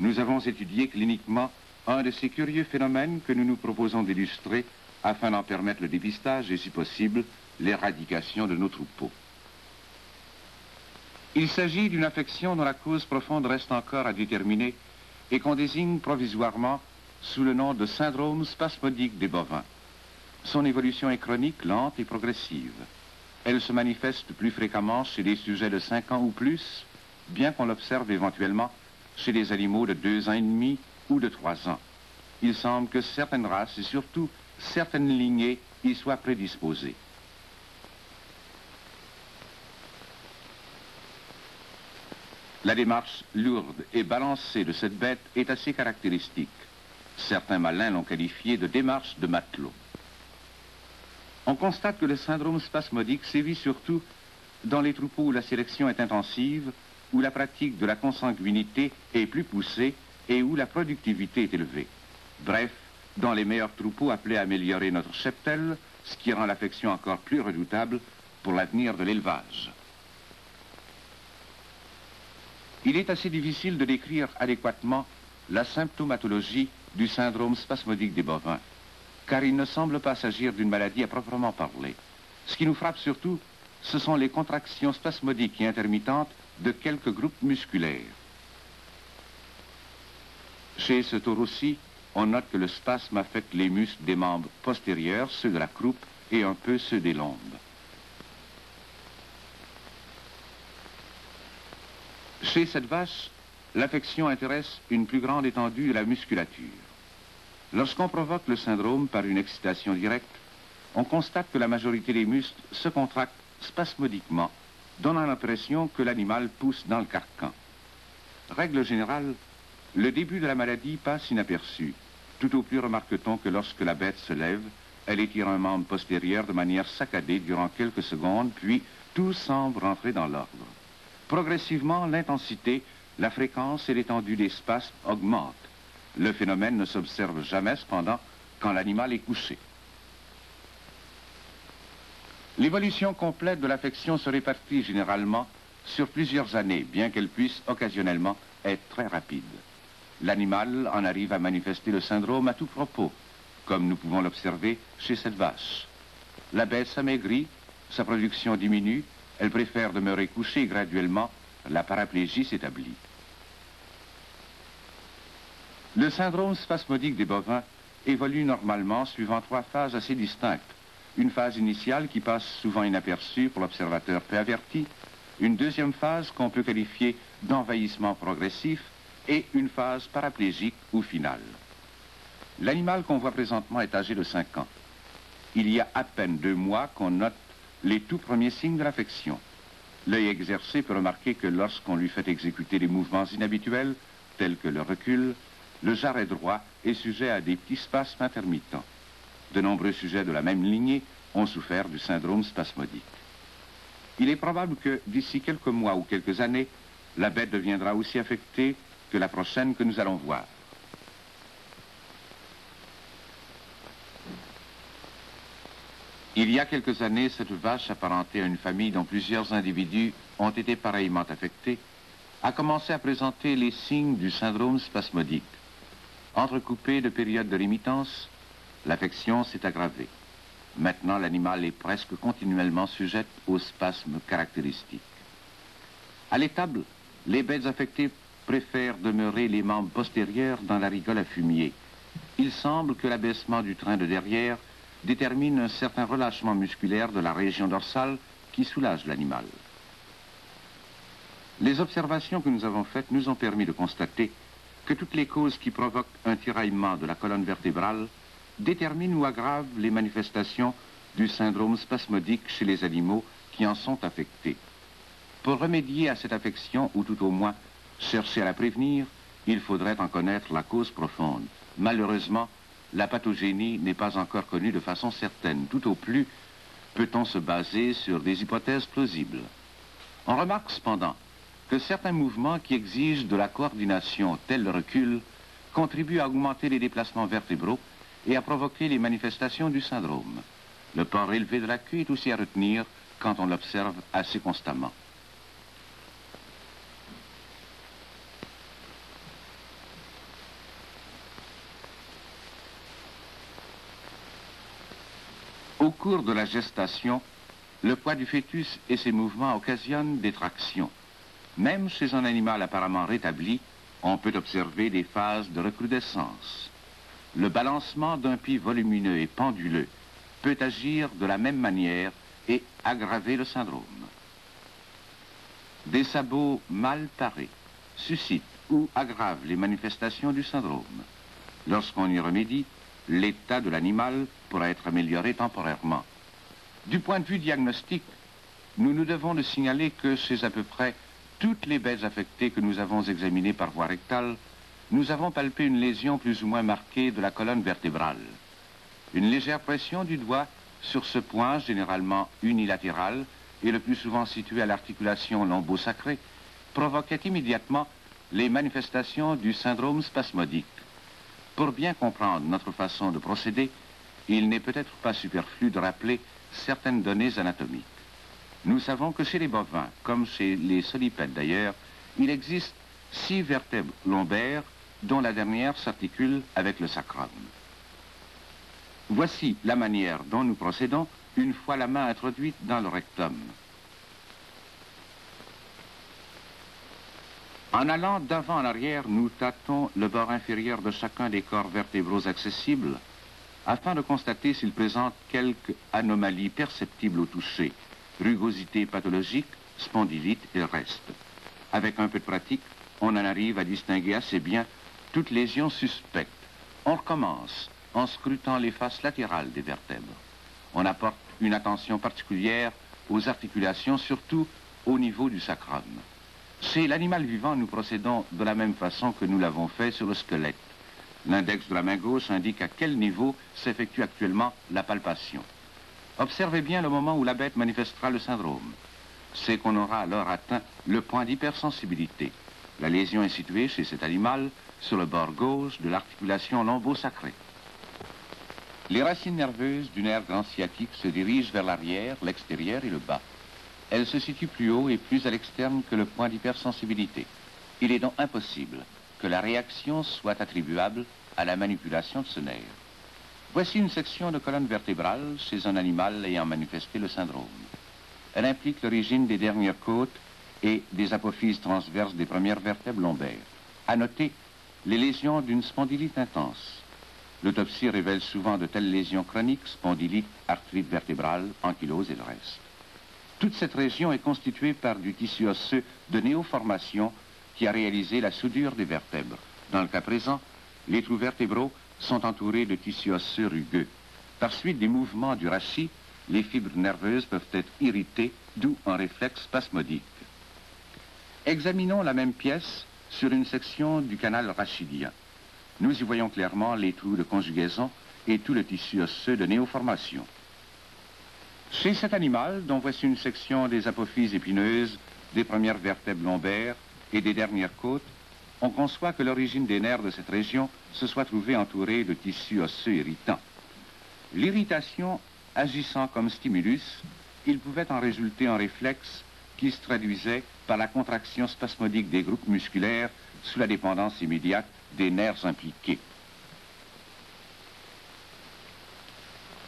B: nous avons étudié cliniquement un de ces curieux phénomènes que nous nous proposons d'illustrer afin d'en permettre le dépistage et, si possible, l'éradication de nos troupeaux. Il s'agit d'une affection dont la cause profonde reste encore à déterminer et qu'on désigne provisoirement sous le nom de syndrome spasmodique des bovins. Son évolution est chronique, lente et progressive. Elle se manifeste plus fréquemment chez des sujets de 5 ans ou plus, bien qu'on l'observe éventuellement chez des animaux de 2 ans et demi ou de 3 ans. Il semble que certaines races et surtout certaines lignées y soient prédisposées. La démarche lourde et balancée de cette bête est assez caractéristique. Certains malins l'ont qualifiée de démarche de matelot. On constate que le syndrome spasmodique sévit surtout dans les troupeaux où la sélection est intensive, où la pratique de la consanguinité est plus poussée et où la productivité est élevée. Bref, dans les meilleurs troupeaux appelés à améliorer notre cheptel, ce qui rend l'affection encore plus redoutable pour l'avenir de l'élevage. Il est assez difficile de décrire adéquatement la symptomatologie du syndrome spasmodique des bovins, car il ne semble pas s'agir d'une maladie à proprement parler. Ce qui nous frappe surtout, ce sont les contractions spasmodiques et intermittentes de quelques groupes musculaires. Chez ce taureau-ci, on note que le spasme affecte les muscles des membres postérieurs, ceux de la croupe et un peu ceux des lombes. Chez cette vache, l'affection intéresse une plus grande étendue de la musculature. Lorsqu'on provoque le syndrome par une excitation directe, on constate que la majorité des muscles se contractent spasmodiquement donnant l'impression que l'animal pousse dans le carcan. Règle générale, le début de la maladie passe inaperçu. Tout au plus remarque-t-on que lorsque la bête se lève, elle étire un membre postérieur de manière saccadée durant quelques secondes, puis tout semble rentrer dans l'ordre. Progressivement, l'intensité, la fréquence et l'étendue des spasmes augmentent. Le phénomène ne s'observe jamais, cependant, quand l'animal est couché. L'évolution complète de l'affection se répartit généralement sur plusieurs années, bien qu'elle puisse occasionnellement être très rapide. L'animal en arrive à manifester le syndrome à tout propos, comme nous pouvons l'observer chez cette vache. La bête s'amaigrit, sa production diminue, elle préfère demeurer couchée et graduellement, la paraplégie s'établit. Le syndrome spasmodique des bovins évolue normalement suivant 3 phases assez distinctes. Une phase initiale qui passe souvent inaperçue pour l'observateur peu averti, une deuxième phase qu'on peut qualifier d'envahissement progressif et une phase paraplégique ou finale. L'animal qu'on voit présentement est âgé de 5 ans. Il y a à peine 2 mois qu'on note les tout premiers signes de l'affection. L'œil exercé peut remarquer que lorsqu'on lui fait exécuter des mouvements inhabituels, tels que le recul, le jarret droit est sujet à des petits spasmes intermittents. De nombreux sujets de la même lignée ont souffert du syndrome spasmodique. Il est probable que d'ici quelques mois ou quelques années, la bête deviendra aussi affectée que la prochaine que nous allons voir. Il y a quelques années, cette vache apparentée à une famille dont plusieurs individus ont été pareillement affectés, a commencé à présenter les signes du syndrome spasmodique. Entrecoupé de périodes de rémittance, l'affection s'est aggravée. Maintenant, l'animal est presque continuellement sujet aux spasmes caractéristiques. À l'étable, les bêtes affectées préfèrent demeurer les membres postérieurs dans la rigole à fumier. Il semble que l'abaissement du train de derrière détermine un certain relâchement musculaire de la région dorsale qui soulage l'animal. Les observations que nous avons faites nous ont permis de constater que toutes les causes qui provoquent un tiraillement de la colonne vertébrale déterminent ou aggravent les manifestations du syndrome spasmodique chez les animaux qui en sont affectés. Pour remédier à cette affection, ou tout au moins chercher à la prévenir, il faudrait en connaître la cause profonde. Malheureusement, la pathogénie n'est pas encore connue de façon certaine. Tout au plus, peut-on se baser sur des hypothèses plausibles. On remarque cependant que certains mouvements qui exigent de la coordination, tel le recul, contribuent à augmenter les déplacements vertébraux et à provoquer les manifestations du syndrome. Le port élevé de la queue est aussi à retenir quand on l'observe assez constamment. Au cours de la gestation, le poids du fœtus et ses mouvements occasionnent des tractions. Même chez un animal apparemment rétabli, on peut observer des phases de recrudescence. Le balancement d'un pied volumineux et penduleux peut agir de la même manière et aggraver le syndrome. Des sabots mal parés suscitent ou aggravent les manifestations du syndrome. Lorsqu'on y remédie, l'état de l'animal pourra être amélioré temporairement. Du point de vue diagnostique, nous nous devons de signaler que chez à peu près toutes les bêtes affectées que nous avons examinées par voie rectale, nous avons palpé une lésion plus ou moins marquée de la colonne vertébrale. Une légère pression du doigt sur ce point, généralement unilatéral, et le plus souvent situé à l'articulation lombo-sacrée, provoquait immédiatement les manifestations du syndrome spasmodique. Pour bien comprendre notre façon de procéder, il n'est peut-être pas superflu de rappeler certaines données anatomiques. Nous savons que chez les bovins, comme chez les solipèdes d'ailleurs, il existe 6 vertèbres lombaires, dont la dernière s'articule avec le sacrum. Voici la manière dont nous procédons une fois la main introduite dans le rectum. En allant d'avant en arrière, nous tâtons le bord inférieur de chacun des corps vertébraux accessibles afin de constater s'il présente quelque anomalie perceptible au toucher, rugosité pathologique, spondylite et le reste. Avec un peu de pratique, on en arrive à distinguer assez bien toute lésion suspecte. On recommence en scrutant les faces latérales des vertèbres. On apporte une attention particulière aux articulations, surtout au niveau du sacrum. Chez l'animal vivant, nous procédons de la même façon que nous l'avons fait sur le squelette. L'index de la main gauche indique à quel niveau s'effectue actuellement la palpation. Observez bien le moment où la bête manifestera le syndrome. C'est qu'on aura alors atteint le point d'hypersensibilité. La lésion est située chez cet animal sur le bord gauche de l'articulation lombo-sacrée. Les racines nerveuses du nerf grand sciatique se dirigent vers l'arrière, l'extérieur et le bas. Elles se situent plus haut et plus à l'externe que le point d'hypersensibilité. Il est donc impossible que la réaction soit attribuable à la manipulation de ce nerf. Voici une section de colonne vertébrale chez un animal ayant manifesté le syndrome. Elle implique l'origine des dernières côtes et des apophyses transverses des premières vertèbres lombaires. À noter les lésions d'une spondylite intense. L'autopsie révèle souvent de telles lésions chroniques, spondylite, arthrite vertébrale, ankylose et le reste. Toute cette région est constituée par du tissu osseux de néoformation qui a réalisé la soudure des vertèbres. Dans le cas présent, les trous vertébraux sont entourés de tissu osseux rugueux. Par suite des mouvements du rachis, les fibres nerveuses peuvent être irritées, d'où un réflexe spasmodique. Examinons la même pièce sur une section du canal rachidien. Nous y voyons clairement les trous de conjugaison et tout le tissu osseux de néoformation. Chez cet animal, dont voici une section des apophyses épineuses, des premières vertèbres lombaires et des dernières côtes, on conçoit que l'origine des nerfs de cette région se soit trouvée entourée de tissus osseux irritants. L'irritation agissant comme stimulus, il pouvait en résulter un réflexe qui se traduisait par la contraction spasmodique des groupes musculaires sous la dépendance immédiate des nerfs impliqués.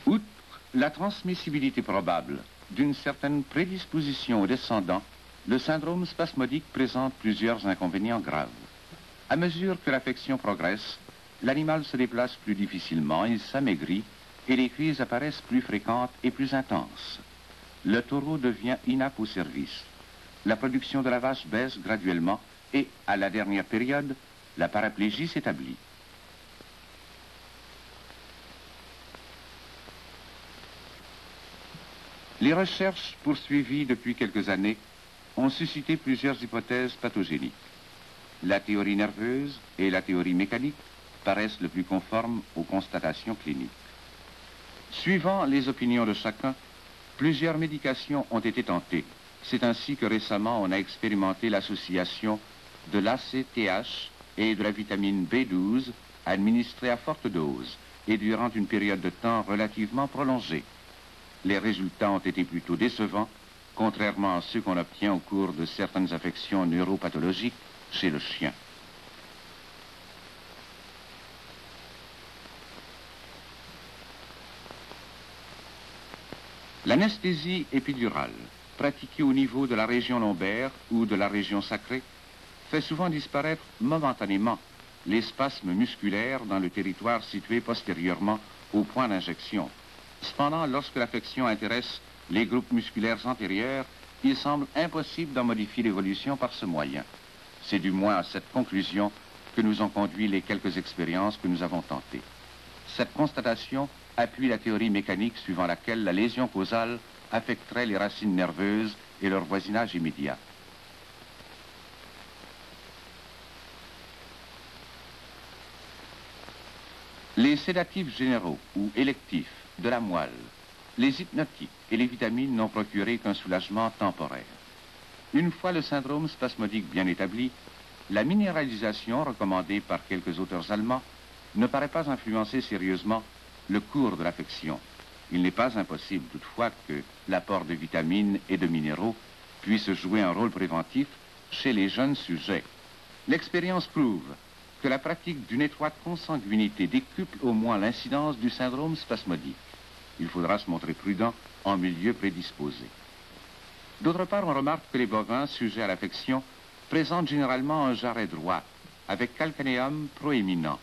B: Outre la transmissibilité probable d'une certaine prédisposition au descendant, le syndrome spasmodique présente plusieurs inconvénients graves. À mesure que l'affection progresse, l'animal se déplace plus difficilement, il s'amaigrit et les crises apparaissent plus fréquentes et plus intenses. Le taureau devient inapte au service. La production de la vache baisse graduellement et, à la dernière période, la paraplégie s'établit. Les recherches poursuivies depuis quelques années ont suscité plusieurs hypothèses pathogéniques. La théorie nerveuse et la théorie mécanique paraissent le plus conformes aux constatations cliniques. Suivant les opinions de chacun, plusieurs médications ont été tentées. C'est ainsi que récemment on a expérimenté l'association de l'ACTH et de la vitamine B12 administrée à forte dose et durant une période de temps relativement prolongée. Les résultats ont été plutôt décevants, contrairement à ceux qu'on obtient au cours de certaines affections neuropathologiques chez le chien. L'anesthésie épidurale, pratiquée au niveau de la région lombaire ou de la région sacrée, fait souvent disparaître momentanément les spasmes musculaires dans le territoire situé postérieurement au point d'injection. Cependant, lorsque l'affection intéresse les groupes musculaires antérieurs, il semble impossible d'en modifier l'évolution par ce moyen. C'est du moins à cette conclusion que nous ont conduit les quelques expériences que nous avons tentées. Cette constatation appuie la théorie mécanique suivant laquelle la lésion causale affecterait les racines nerveuses et leur voisinage immédiat. Les sédatifs généraux ou électifs de la moelle, les hypnotiques et les vitamines n'ont procuré qu'un soulagement temporaire. Une fois le syndrome spasmodique bien établi, la minéralisation recommandée par quelques auteurs allemands ne paraît pas influencer sérieusement le cours de l'affection. Il n'est pas impossible toutefois que l'apport de vitamines et de minéraux puisse jouer un rôle préventif chez les jeunes sujets. L'expérience prouve que la pratique d'une étroite consanguinité décuple au moins l'incidence du syndrome spasmodique. Il faudra se montrer prudent en milieu prédisposé. D'autre part, on remarque que les bovins sujets à l'affection présentent généralement un jarret droit, avec calcanéum proéminent.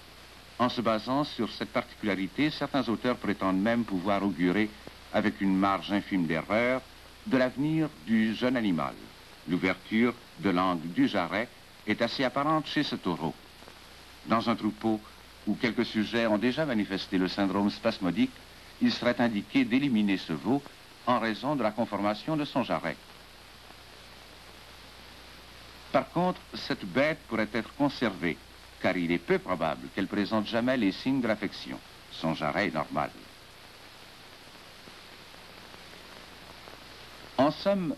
B: En se basant sur cette particularité, certains auteurs prétendent même pouvoir augurer, avec une marge infime d'erreur, de l'avenir du jeune animal. L'ouverture de l'angle du jarret est assez apparente chez ce taureau. Dans un troupeau où quelques sujets ont déjà manifesté le syndrome spasmodique, il serait indiqué d'éliminer ce veau en raison de la conformation de son jarret. Par contre, cette bête pourrait être conservée, car il est peu probable qu'elle présente jamais les signes de l'affection. Son jarret est normal. En somme,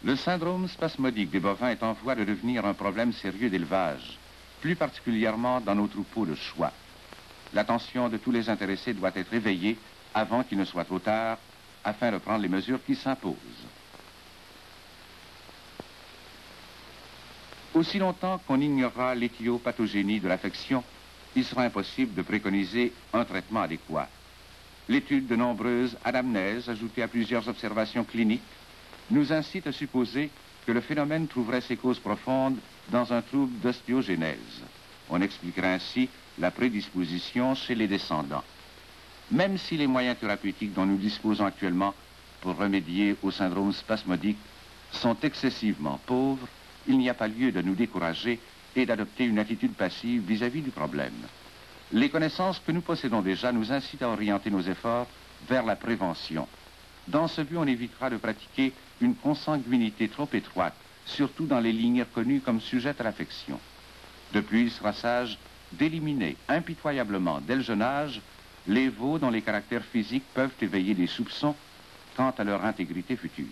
B: le syndrome spasmodique des bovins est en voie de devenir un problème sérieux d'élevage, plus particulièrement dans nos troupeaux de soie. L'attention de tous les intéressés doit être éveillée avant qu'il ne soit trop tard, afin de prendre les mesures qui s'imposent. Aussi longtemps qu'on ignorera l'éthiopathogénie de l'affection, il sera impossible de préconiser un traitement adéquat. L'étude de nombreuses anamnèses, ajoutées à plusieurs observations cliniques, nous incite à supposer que le phénomène trouverait ses causes profondes dans un trouble d'ostéogénèse. On expliquerait ainsi la prédisposition chez les descendants. Même si les moyens thérapeutiques dont nous disposons actuellement pour remédier au syndrome spasmodique sont excessivement pauvres, il n'y a pas lieu de nous décourager et d'adopter une attitude passive vis-à-vis du problème. Les connaissances que nous possédons déjà nous incitent à orienter nos efforts vers la prévention. Dans ce but, on évitera de pratiquer une consanguinité trop étroite, surtout dans les lignes reconnues comme sujettes à l'affection. De plus, il sera sage d'éliminer impitoyablement, dès le jeune âge, les veaux dont les caractères physiques peuvent éveiller des soupçons quant à leur intégrité future.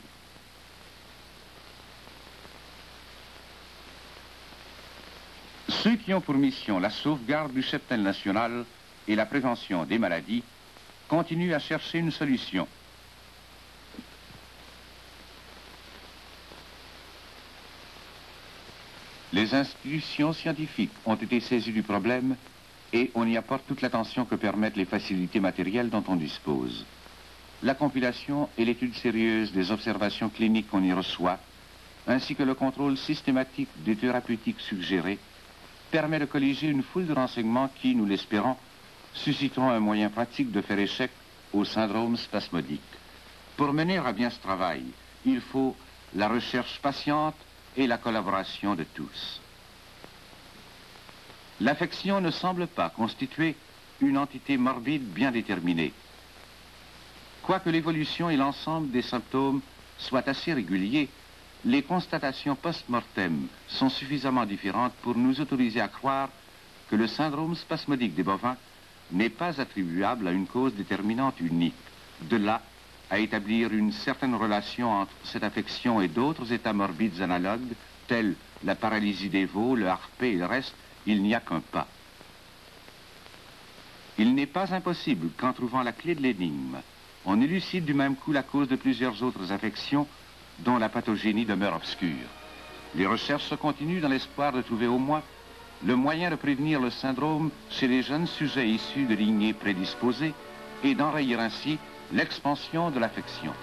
B: Ceux qui ont pour mission la sauvegarde du cheptel national et la prévention des maladies continuent à chercher une solution. Les institutions scientifiques ont été saisies du problème et on y apporte toute l'attention que permettent les facilités matérielles dont on dispose. La compilation et l'étude sérieuse des observations cliniques qu'on y reçoit, ainsi que le contrôle systématique des thérapeutiques suggérées, permet de colliger une foule de renseignements qui, nous l'espérons, susciteront un moyen pratique de faire échec au syndrome spasmodique. Pour mener à bien ce travail, il faut la recherche patiente et la collaboration de tous. L'affection ne semble pas constituer une entité morbide bien déterminée. Quoique l'évolution et l'ensemble des symptômes soient assez réguliers, les constatations post-mortem sont suffisamment différentes pour nous autoriser à croire que le syndrome spasmodique des bovins n'est pas attribuable à une cause déterminante unique. De là à établir une certaine relation entre cette affection et d'autres états morbides analogues, tels la paralysie des veaux, le harpé et le reste, il n'y a qu'un pas. Il n'est pas impossible qu'en trouvant la clé de l'énigme, on élucide du même coup la cause de plusieurs autres affections dont la pathogénie demeure obscure. Les recherches se continuent dans l'espoir de trouver au moins le moyen de prévenir le syndrome chez les jeunes sujets issus de lignées prédisposées et d'enrayer ainsi l'expansion de l'affection.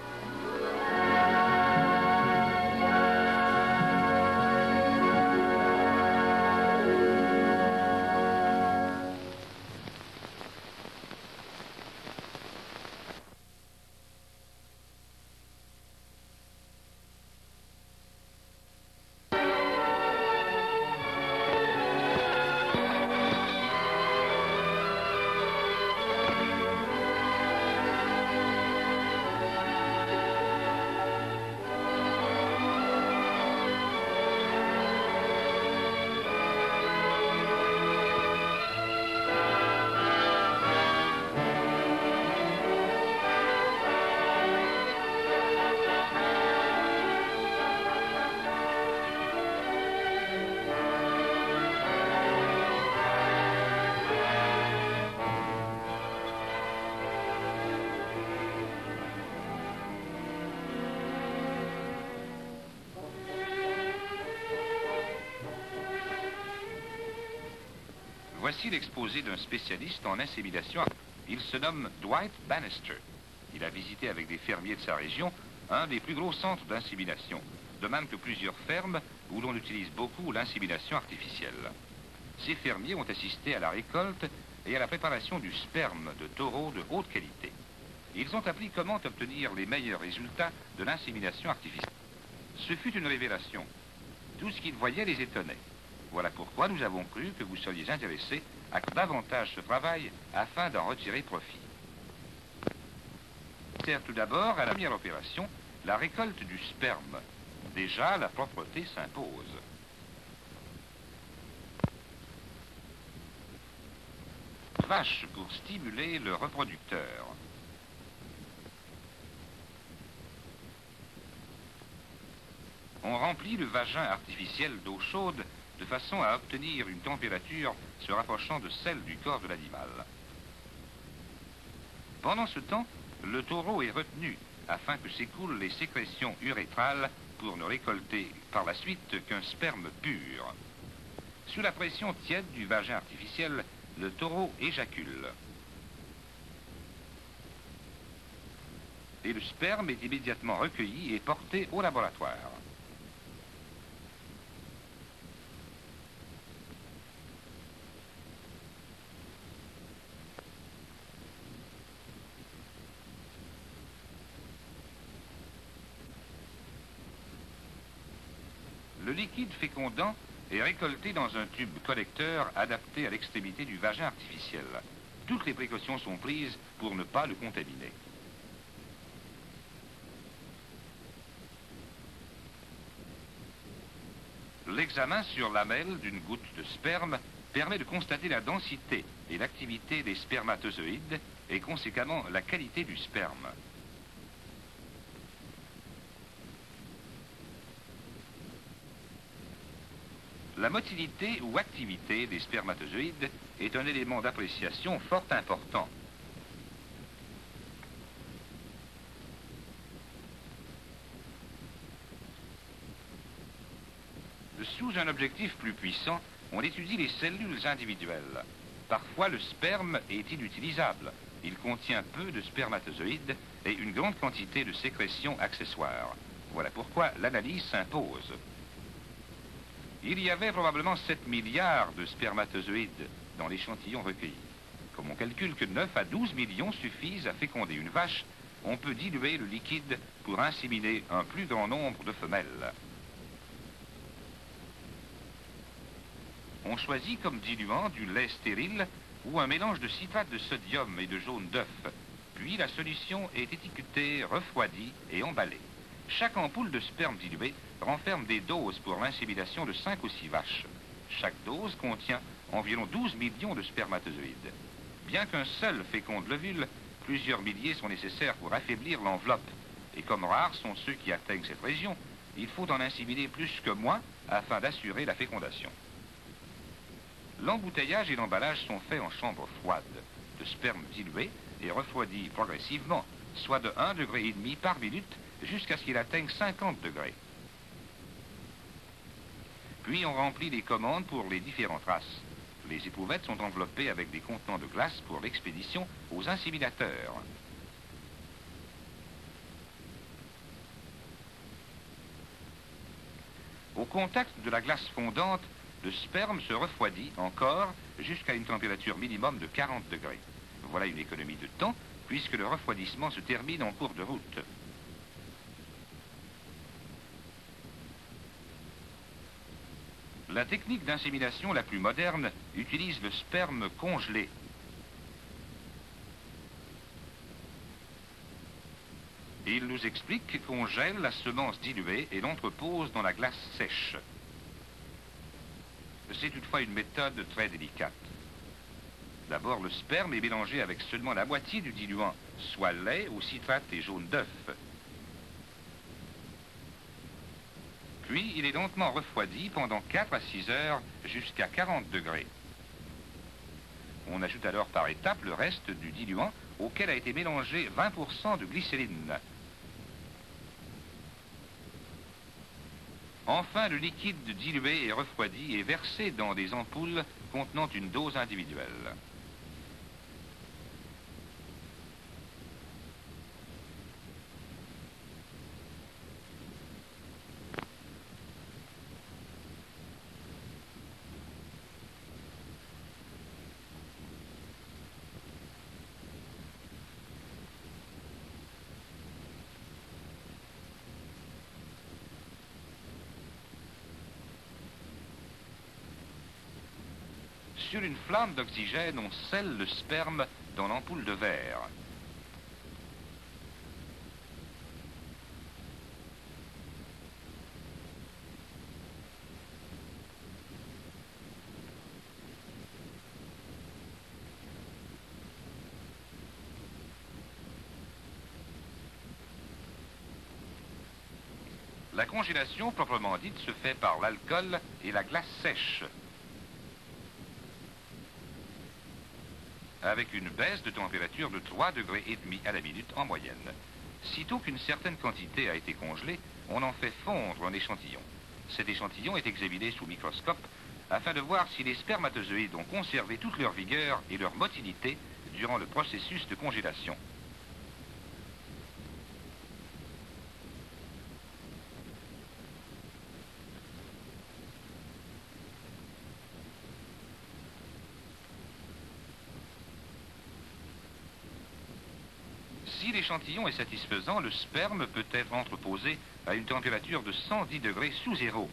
C: Voici l'exposé d'un spécialiste en insémination. Il se nomme Dwight Bannister. Il a visité avec des fermiers de sa région un des plus gros centres d'insémination, de même que plusieurs fermes où l'on utilise beaucoup l'insémination artificielle. Ces fermiers ont assisté à la récolte et à la préparation du sperme de taureaux de haute qualité. Ils ont appris comment obtenir les meilleurs résultats de l'insémination artificielle. Ce fut une révélation. Tout ce qu'ils voyaient les étonnait. Voilà pourquoi nous avons cru que vous seriez intéressés à davantage ce travail afin d'en retirer profit. Tout d'abord, à la première opération, la récolte du sperme. Déjà, la propreté s'impose. vache pour stimuler le reproducteur. On remplit le vagin artificiel d'eau chaude de façon à obtenir une température se rapprochant de celle du corps de l'animal. Pendant ce temps, le taureau est retenu afin que s'écoulent les sécrétions urétrales pour ne récolter par la suite qu'un sperme pur. Sous la pression tiède du vagin artificiel, le taureau éjacule. Et le sperme est immédiatement recueilli et porté au laboratoire. Le liquide fécondant est récolté dans un tube collecteur adapté à l'extrémité du vagin artificiel. Toutes les précautions sont prises pour ne pas le contaminer. L'examen sur lamelle d'une goutte de sperme permet de constater la densité et l'activité des spermatozoïdes et conséquemment la qualité du sperme. La motilité ou activité des spermatozoïdes est un élément d'appréciation fort important. Sous un objectif plus puissant, on étudie les cellules individuelles. Parfois, le sperme est inutilisable. Il contient peu de spermatozoïdes et une grande quantité de sécrétions accessoires. Voilà pourquoi l'analyse s'impose. Il y avait probablement 7 milliards de spermatozoïdes dans l'échantillon recueilli. Comme on calcule que 9 à 12 millions suffisent à féconder une vache, on peut diluer le liquide pour inséminer un plus grand nombre de femelles. On choisit comme diluant du lait stérile ou un mélange de citrate de sodium et de jaune d'œuf. Puis la solution est étiquetée, refroidie et emballée. Chaque ampoule de sperme dilué renferme des doses pour l'insémination de 5 ou 6 vaches. Chaque dose contient environ 12 millions de spermatozoïdes. Bien qu'un seul féconde l'ovule, plusieurs milliers sont nécessaires pour affaiblir l'enveloppe. Et comme rares sont ceux qui atteignent cette région, il faut en inséminer plus que moins afin d'assurer la fécondation. L'embouteillage et l'emballage sont faits en chambre froide, de sperme dilué et refroidi progressivement, soit de 1,5 degré par minute jusqu'à ce qu'il atteigne 50 degrés. Puis on remplit les commandes pour les différentes races. Les éprouvettes sont enveloppées avec des contenants de glace pour l'expédition aux inséminateurs. Au contact de la glace fondante, le sperme se refroidit encore jusqu'à une température minimum de 40 degrés. Voilà une économie de temps puisque le refroidissement se termine en cours de route. La technique d'insémination la plus moderne utilise le sperme congelé. Il nous explique qu'on gèle la semence diluée et l'entrepose dans la glace sèche. C'est toutefois une méthode très délicate. D'abord, le sperme est mélangé avec seulement la moitié du diluant, soit lait ou citrate et jaune d'œuf. Puis, il est lentement refroidi pendant 4 à 6 heures jusqu'à 40 degrés. On ajoute alors par étapes le reste du diluant auquel a été mélangé 20% de glycérine. Enfin, le liquide dilué et refroidi est versé dans des ampoules contenant une dose individuelle. Sur une flamme d'oxygène, on scelle le sperme dans l'ampoule de verre. La congélation proprement dite se fait par l'alcool et la glace sèche, avec une baisse de température de 3,5 degrés à la minute en moyenne. Sitôt qu'une certaine quantité a été congelée, on en fait fondre un échantillon. Cet échantillon est examiné sous microscope afin de voir si les spermatozoïdes ont conservé toute leur vigueur et leur motilité durant le processus de congélation. Si l'échantillon est satisfaisant, le sperme peut être entreposé à une température de 110 degrés sous zéro.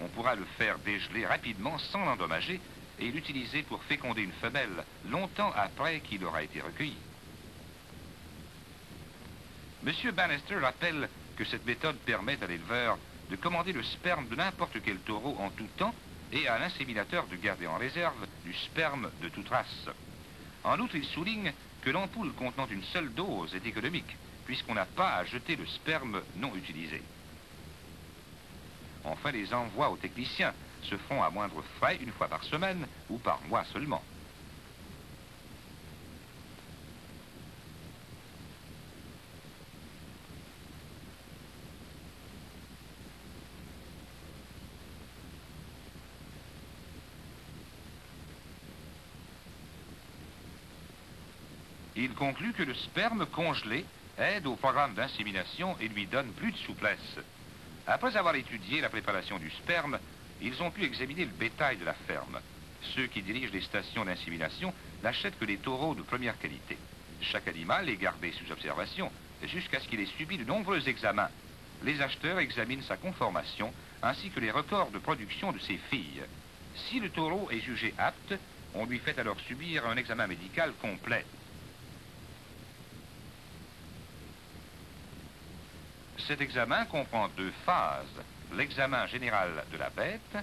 C: On pourra le faire dégeler rapidement sans l'endommager et l'utiliser pour féconder une femelle longtemps après qu'il aura été recueilli. Monsieur Bannister rappelle que cette méthode permet à l'éleveur de commander le sperme de n'importe quel taureau en tout temps et à l'inséminateur de garder en réserve du sperme de toute race. En outre, il souligne que l'ampoule contenant une seule dose est économique, puisqu'on n'a pas à jeter le sperme non utilisé. Enfin, les envois aux techniciens se font à moindre frais une fois par semaine ou par mois seulement. Il conclut que le sperme congelé aide au programme d'insémination et lui donne plus de souplesse. Après avoir étudié la préparation du sperme, ils ont pu examiner le bétail de la ferme. Ceux qui dirigent les stations d'insémination n'achètent que des taureaux de première qualité. Chaque animal est gardé sous observation jusqu'à ce qu'il ait subi de nombreux examens. Les acheteurs examinent sa conformation ainsi que les records de production de ses filles. Si le taureau est jugé apte, on lui fait alors subir un examen médical complet. Cet examen comprend deux phases. L'examen général de la bête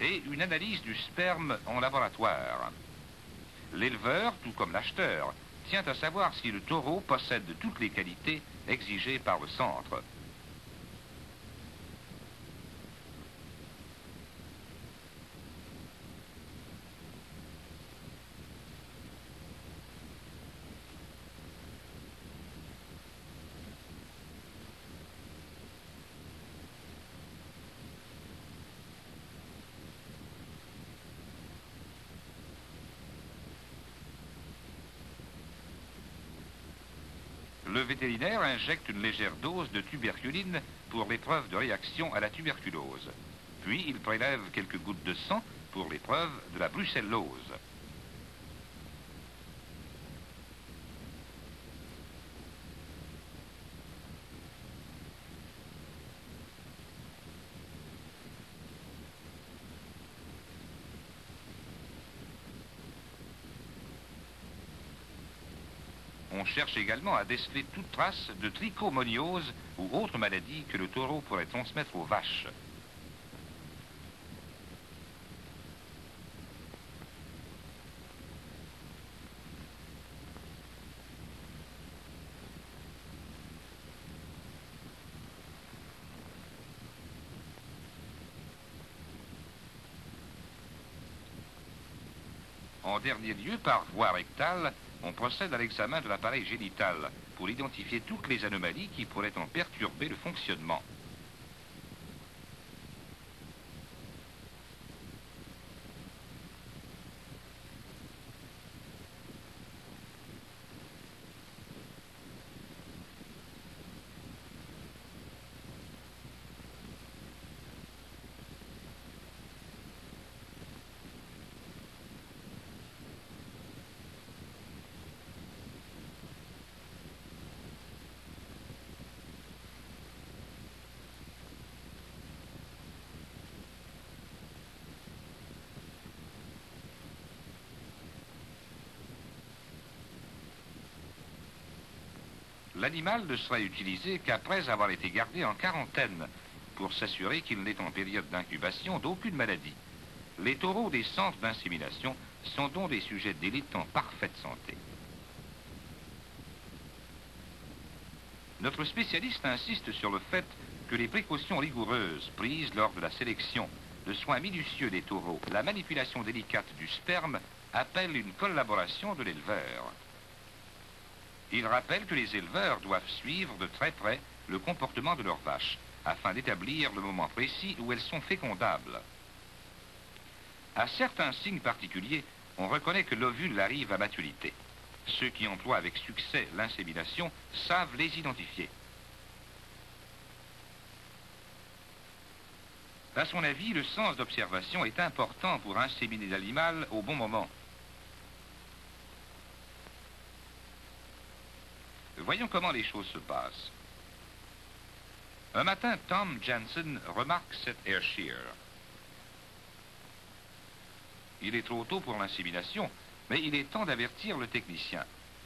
C: et une analyse du sperme en laboratoire. L'éleveur, tout comme l'acheteur, tient à savoir si le taureau possède toutes les qualités exigées par le centre. Le vétérinaire injecte une légère dose de tuberculine pour l'épreuve de réaction à la tuberculose. Puis il prélève quelques gouttes de sang pour l'épreuve de la brucellose. On cherche également à déceler toute trace de trichomoniose ou autre maladie que le taureau pourrait transmettre aux vaches. En dernier lieu, par voie rectale, on procède à l'examen de l'appareil génital pour identifier toutes les anomalies qui pourraient en perturber le fonctionnement. L'animal ne sera utilisé qu'après avoir été gardé en quarantaine pour s'assurer qu'il n'est en période d'incubation d'aucune maladie. Les taureaux des centres d'insémination sont donc des sujets d'élite en parfaite santé. Notre spécialiste insiste sur le fait que les précautions rigoureuses prises lors de la sélection, le soin minutieux des taureaux, la manipulation délicate du sperme appellent une collaboration de l'éleveur. Il rappelle que les éleveurs doivent suivre de très près le comportement de leurs vaches afin d'établir le moment précis où elles sont fécondables. À certains signes particuliers, on reconnaît que l'ovule arrive à maturité. Ceux qui emploient avec succès l'insémination savent les identifier. À son avis, le sens d'observation est important pour inséminer l'animal au bon moment. Voyons comment les choses se passent. Un matin, Tom Jansen remarque cette Ayrshire. Il est trop tôt pour l'insémination, mais il est temps d'avertir le technicien.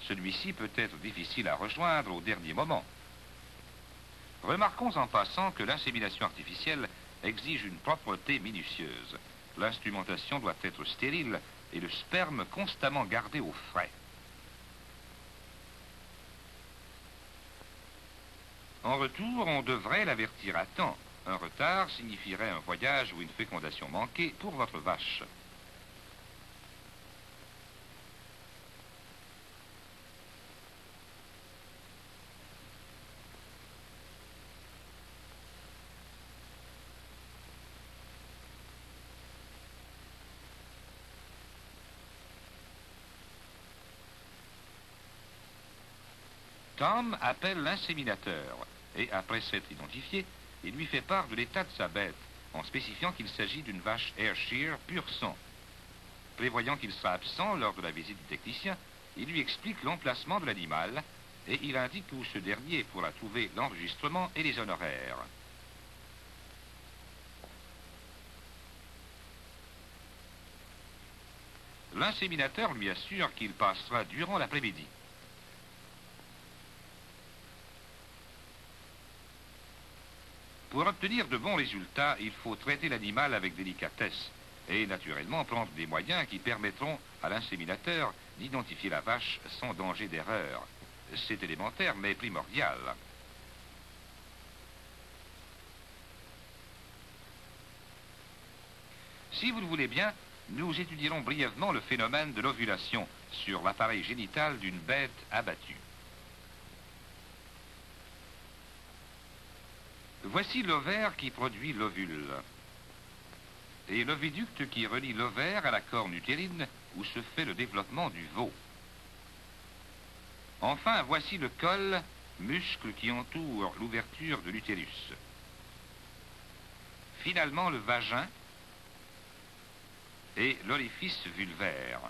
C: Celui-ci peut être difficile à rejoindre au dernier moment. Remarquons en passant que l'insémination artificielle exige une propreté minutieuse. L'instrumentation doit être stérile et le sperme constamment gardé au frais. En retour, on devrait l'avertir à temps. Un retard signifierait un voyage ou une fécondation manquée pour votre vache. Tom appelle l'inséminateur et, après s'être identifié, il lui fait part de l'état de sa bête, en spécifiant qu'il s'agit d'une vache Ayrshire pur sang. Prévoyant qu'il sera absent lors de la visite du technicien, il lui explique l'emplacement de l'animal et il indique où ce dernier pourra trouver l'enregistrement et les honoraires. L'inséminateur lui assure qu'il passera durant l'après-midi. Pour obtenir de bons résultats, il faut traiter l'animal avec délicatesse et naturellement prendre des moyens qui permettront à l'inséminateur d'identifier la vache sans danger d'erreur. C'est élémentaire mais primordial. Si vous le voulez bien, nous étudierons brièvement le phénomène de l'ovulation sur l'appareil génital d'une bête abattue. Voici l'ovaire qui produit l'ovule et l'oviducte qui relie l'ovaire à la corne utérine où se fait le développement du veau. Enfin, voici le col, muscle qui entoure l'ouverture de l'utérus. Finalement, le vagin et l'orifice vulvaire.